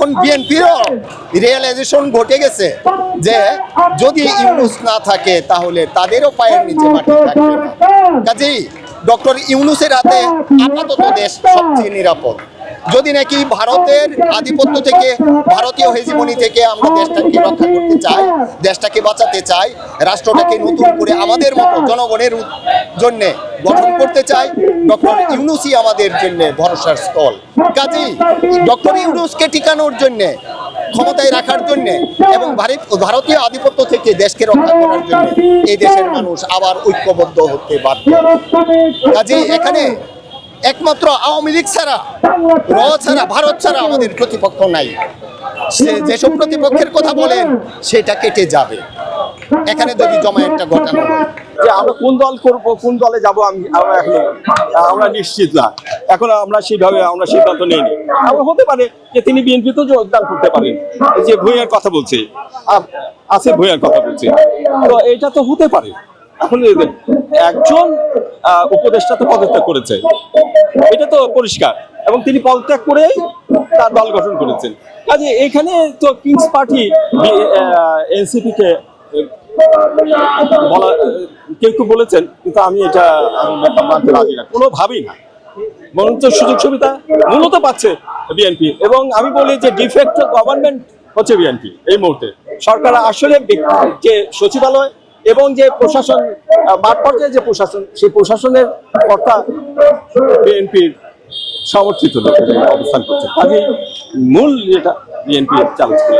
এখন বিএনপিরও রিয়েলাইজেশন ঘটে গেছে যে যদি ইউনূস না থাকে তাহলে তাদেরও পায়ের নিচে মাটি থাকবে না। কাজেই ডক্টর ইউনূসের হাতে আপাতত দেশ সবচেয়ে নিরাপদ। যদি নাকি ভারতের আধিপত্য থেকে, ভারতীয় হেজিমনি থেকে আমরা দেশটাকে রক্ষা করতে চাই, দেশটাকে বাঁচাতে চাই, রাষ্ট্রটাকে নতুন করে আমাদের মতো জনগণের জন্যে গঠন করতে চাই, ডক্টর ইউনূসই আমাদের জন্য ভরসার স্থল। কাজেই ডক্টর ইউনূসকে টিকানোর জন্যে, ক্ষমতায় রাখার জন্য এবং ভারতীয় আধিপত্য থেকে দেশকে রক্ষা করার জন্য এই দেশের মানুষ আবার ঐক্যবদ্ধ হতে বাধ্য। কাজেই এখানে একমাত্র আওয়ামী লীগ ছাড়া, ভারত ছাড়া আমাদের প্রতিপক্ষ নাই। যেসব প্রতিপক্ষের কথা বলেন সেটা কেটে যাবে এখানে যদি জমায়েতটা ঘটানো হয়। যে আমরা কোন দল করব, কোন দলে যাব, আমরা নিশ্চিত না। এখন আমরা সেইভাবে সিদ্ধান্ত নিইনি। আমরা হতে পারে যে তিনি বিএনপিতেও যোগদান করতে পারেন, যে ভূঁইয়ার কথা বলছে, আসিফ ভূঁইয়ার কথা বলছে, তো এটা তো হতে পারে। এখন একজন উপদেষ্টা তো পদত্যাগ করেছে, এটা তো পরিষ্কার, এবং তিনি পদত্যাগ করেই তার দল গঠন করেছেন। কাজে এখানে তো কিংস পার্টি এনসিপি কে বলা, কেউ বলেছেন, কিন্তু আমি এটা মানতে রাজি না, কোনোভাবেই না। বরঞ্চ সুযোগ সুবিধা মূলত পাচ্ছে বিএনপি, এবং আমি বলি যে ডিফেক্ট গভর্নমেন্ট হচ্ছে বিএনপি এই মুহূর্তে। সরকার আসলে যে সচিবালয় এবং যে প্রশাসন, মাঠ পর্যায়ে যে প্রশাসন, সেই প্রশাসনের কর্তা বিএনপির সমর্থিত লোক অবস্থান করছে। কাজে মূল যেটা বিএনপি চালাচ্ছে।